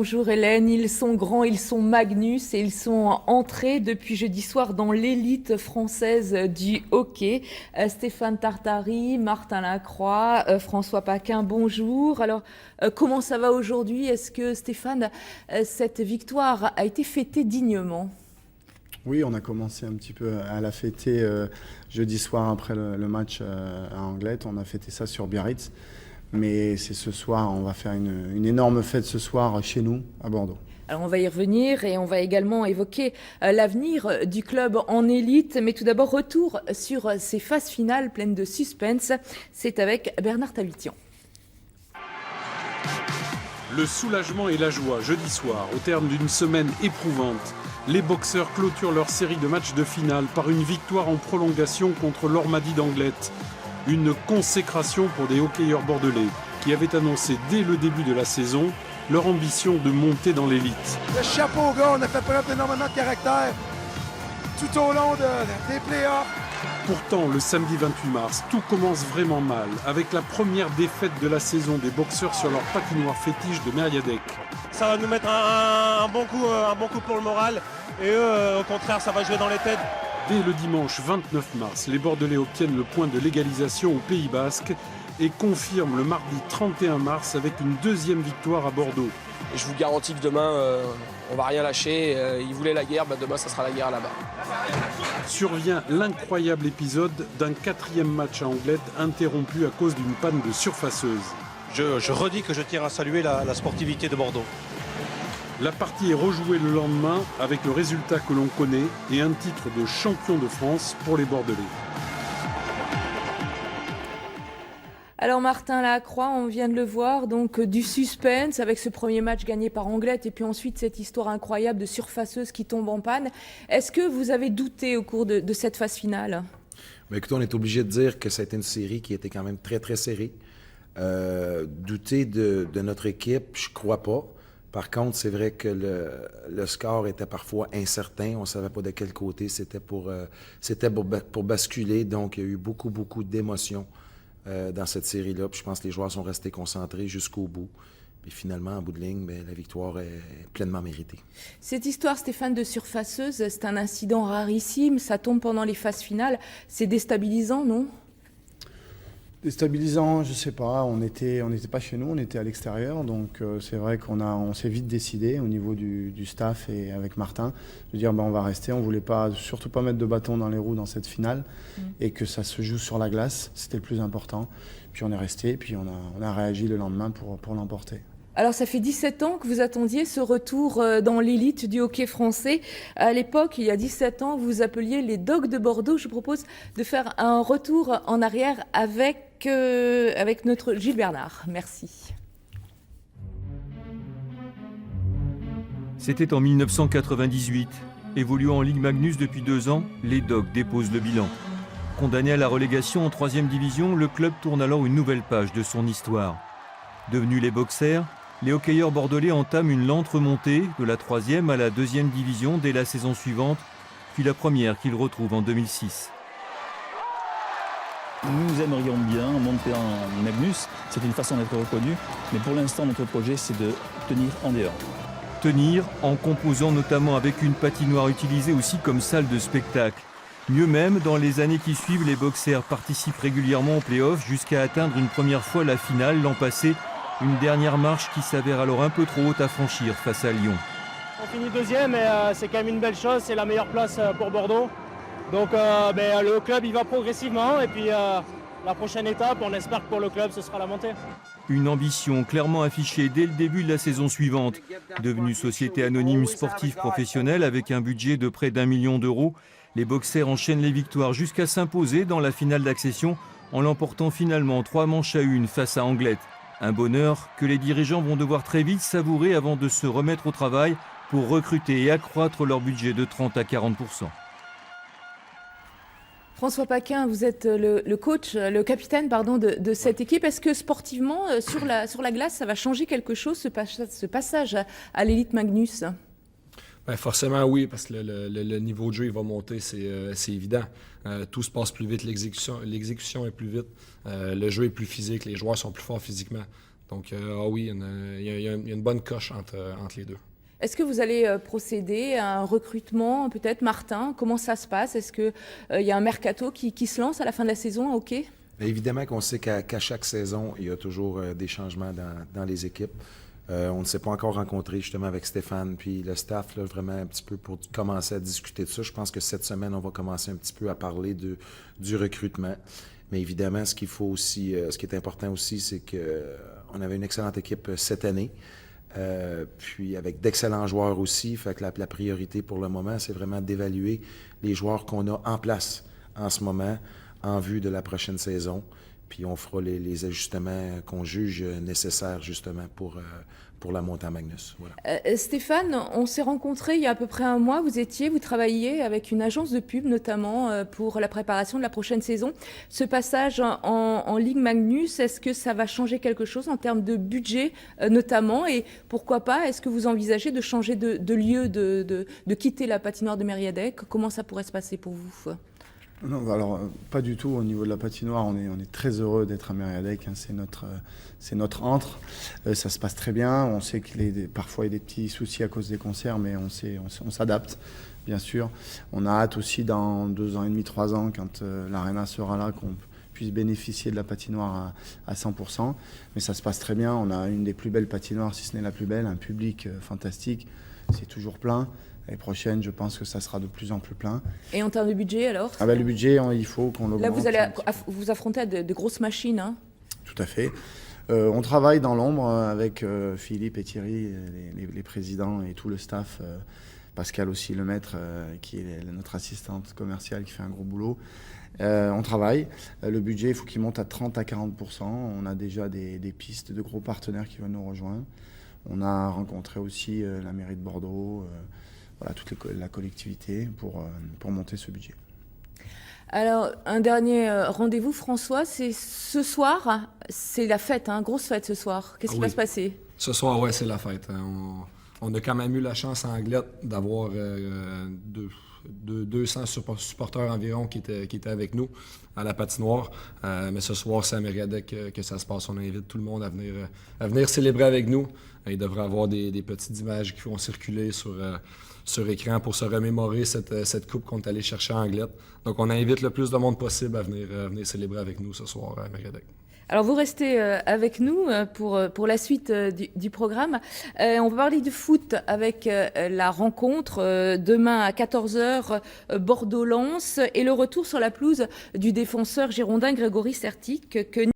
bonjour Hélène. Ils sont grands, ils sont Magnus et ils sont entrés depuis jeudi soir dans l'élite française du hockey. Stéphane Tartari, Martin Lacroix, François Paquin, bonjour. Alors, comment ça va aujourd'hui? Est-ce que Stéphane, cette victoire a été fêtée dignement? Oui, on a commencé un petit peu à la fêter jeudi soir après le match à Anglet. On a fêté ça sur Biarritz. Mais c'est ce soir, on va faire une énorme fête ce soir chez nous, à Bordeaux. Alors on va y revenir et on va également évoquer l'avenir du club en élite. Mais tout d'abord, retour sur ces phases finales pleines de suspense. C'est avec Bernard Tavitian. Le soulagement et la joie jeudi soir, au terme d'une semaine éprouvante. Les boxeurs clôturent leur série de matchs de finale par une victoire en prolongation contre l'Ormadi d'Anglet. Une consécration pour des hockeyeurs bordelais qui avaient annoncé dès le début de la saison leur ambition de monter dans l'élite. Le chapeau aux gars, on a fait preuve d'énormément de caractère tout au long des playoffs. Pourtant, le samedi 28 mars, tout commence vraiment mal avec la première défaite de la saison des boxeurs sur leur patinoire fétiche de Mériadec. Ça va nous mettre un bon coup pour le moral et eux, au contraire, ça va jouer dans les têtes. Dès le dimanche 29 mars, les Bordelais obtiennent le point de l'égalisation au Pays Basque et confirment le mardi 31 mars avec une deuxième victoire à Bordeaux. Et je vous garantis que demain, on va rien lâcher. Ils voulaient la guerre, demain ça sera la guerre là-bas. Survient l'incroyable épisode d'un quatrième match à Anglet interrompu à cause d'une panne de surfaceuse. Je redis que je tiens à saluer la sportivité de Bordeaux. La partie est rejouée le lendemain avec le résultat que l'on connaît et un titre de champion de France pour les Bordelais. Alors Martin Lacroix, on vient de le voir, donc du suspense avec ce premier match gagné par Anglet et puis ensuite cette histoire incroyable de surfaceuse qui tombe en panne. Est-ce que vous avez douté au cours de cette phase finale? Écoutez, on est obligé de dire que ça a été une série qui était quand même très, très serrée. Douter de notre équipe, je crois pas. Par contre, c'est vrai que le score était parfois incertain. On ne savait pas de quel côté c'était pour basculer. Donc, il y a eu beaucoup d'émotions dans cette série-là. Puis je pense que les joueurs sont restés concentrés jusqu'au bout. Puis finalement, en bout de ligne, la victoire est pleinement méritée. Cette histoire, Stéphane, de surfaceuse, c'est un incident rarissime. Ça tombe pendant les phases finales. C'est déstabilisant, non? Déstabilisant, je sais pas. On n'était pas chez nous, on était à l'extérieur. Donc c'est vrai on s'est vite décidé au niveau du staff et avec Martin de dire on va rester. On voulait surtout pas mettre de bâton dans les roues dans cette finale et que ça se joue sur la glace. C'était le plus important. Puis on est resté, puis on a réagi le lendemain pour l'emporter. Alors ça fait 17 ans que vous attendiez ce retour dans l'élite du hockey français. À l'époque, il y a 17 ans, vous appeliez les Dogs de Bordeaux. Je vous propose de faire un retour en arrière avec notre Gilles Bernard. Merci. C'était en 1998. Évoluant en Ligue Magnus depuis 2 ans, les Dogs déposent le bilan. Condamné à la relégation en 3e division, le club tourne alors une nouvelle page de son histoire. Devenus les boxers, les hockeyeurs bordelais entament une lente remontée de la 3e à la 2e division dès la saison suivante, puis la première qu'ils retrouvent en 2006. Nous aimerions bien monter en Magnus, c'est une façon d'être reconnu, mais pour l'instant notre projet c'est de tenir en D1. Tenir en composant notamment avec une patinoire utilisée aussi comme salle de spectacle. Mieux même, dans les années qui suivent, les boxers participent régulièrement aux play-offs jusqu'à atteindre une première fois la finale l'an passé. Une dernière marche qui s'avère alors un peu trop haute à franchir face à Lyon. On finit 2e et c'est quand même une belle chose, c'est la meilleure place pour Bordeaux. Donc le club il va progressivement et puis la prochaine étape, on espère que pour le club ce sera la montée. Une ambition clairement affichée dès le début de la saison suivante. Devenue société anonyme sportive professionnelle avec un budget de près d'1 million d'euros, les boxers enchaînent les victoires jusqu'à s'imposer dans la finale d'accession en l'emportant finalement 3-1 face à Anglet. Un bonheur que les dirigeants vont devoir très vite savourer avant de se remettre au travail pour recruter et accroître leur budget de 30 à 40%. François Paquin, vous êtes le coach, le capitaine de cette équipe. Est-ce que sportivement, sur la glace, ça va changer quelque chose, ce passage à l'élite Magnus? Forcément oui, parce que le niveau de jeu il va monter, c'est évident. Tout se passe plus vite, l'exécution est plus vite, le jeu est plus physique, les joueurs sont plus forts physiquement. Donc, oui, il y a une bonne coche entre les deux. Est-ce que vous allez procéder à un recrutement, peut-être, Martin? Comment ça se passe? Est-ce qu'il y a un mercato qui se lance à la fin de la saison à hockey? Évidemment qu'on sait qu'à chaque saison, il y a toujours des changements dans les équipes. On ne s'est pas encore rencontré justement avec Stéphane puis le staff, là, vraiment un petit peu pour commencer à discuter de ça. Je pense que cette semaine, on va commencer un petit peu à parler du recrutement. Mais évidemment, ce qu'il faut aussi, ce qui est important aussi, c'est qu'on avait une excellente équipe cette année. Puis avec d'excellents joueurs aussi. Fait que la priorité pour le moment, c'est vraiment d'évaluer les joueurs qu'on a en place en ce moment en vue de la prochaine saison. Puis on fera les ajustements qu'on juge nécessaires justement pour la montée en Magnus. Voilà. Stéphane, on s'est rencontrés il y a à peu près un mois. Vous travailliez avec une agence de pub notamment pour la préparation de la prochaine saison. Ce passage en Ligue Magnus, est-ce que ça va changer quelque chose en termes de budget notamment? Et pourquoi pas, est-ce que vous envisagez de changer de lieu, de quitter la patinoire de Mériadec? Comment ça pourrait se passer pour vous? Non, alors pas du tout. Au niveau de la patinoire, on est très heureux d'être à Mériadec. Hein, c'est notre antre. Ça se passe très bien. On sait qu'il parfois il y a des petits soucis à cause des concerts, mais on s'adapte, bien sûr. On a hâte aussi dans 2 ans et demi, 3 ans, quand l'aréna sera là, qu'on puisse bénéficier de la patinoire à 100%. Mais ça se passe très bien. On a une des plus belles patinoires, si ce n'est la plus belle, un public fantastique. C'est toujours plein. L'année prochaine, je pense que ça sera de plus en plus plein. Et en termes de budget, alors? Le budget, il faut qu'on l'augmente. Là, vous allez vous affronter à de grosses machines, hein? Tout à fait. On travaille dans l'ombre avec Philippe et Thierry, les présidents et tout le staff. Pascal aussi, le maître, qui est notre assistante commerciale, qui fait un gros boulot. On travaille. Le budget, il faut qu'il monte à 30 à 40%. On a déjà des pistes de gros partenaires qui veulent nous rejoindre. On a rencontré aussi la mairie de Bordeaux, toute la collectivité pour monter ce budget. Alors, un dernier rendez-vous, François, c'est ce soir. C'est la fête, grosse fête ce soir. Qu'est-ce qui va se passer? Ce soir, ouais, c'est la fête. On a quand même eu la chance à Anglette d'avoir 200 supporters environ qui étaient avec nous à la patinoire. Mais ce soir, c'est à Mériadec que ça se passe. On invite tout le monde à venir célébrer avec nous. Il devrait y avoir des petites images qui vont circuler sur écran pour se remémorer cette coupe qu'on est allé chercher à Anglette. Donc, on invite le plus de monde possible à venir célébrer avec nous ce soir à Mériadec. Alors, vous restez avec nous pour la suite du programme. On va parler de foot avec la rencontre demain à 14h, Bordeaux-Lens, et le retour sur la pelouse du défenseur girondin Grégory Sertic, que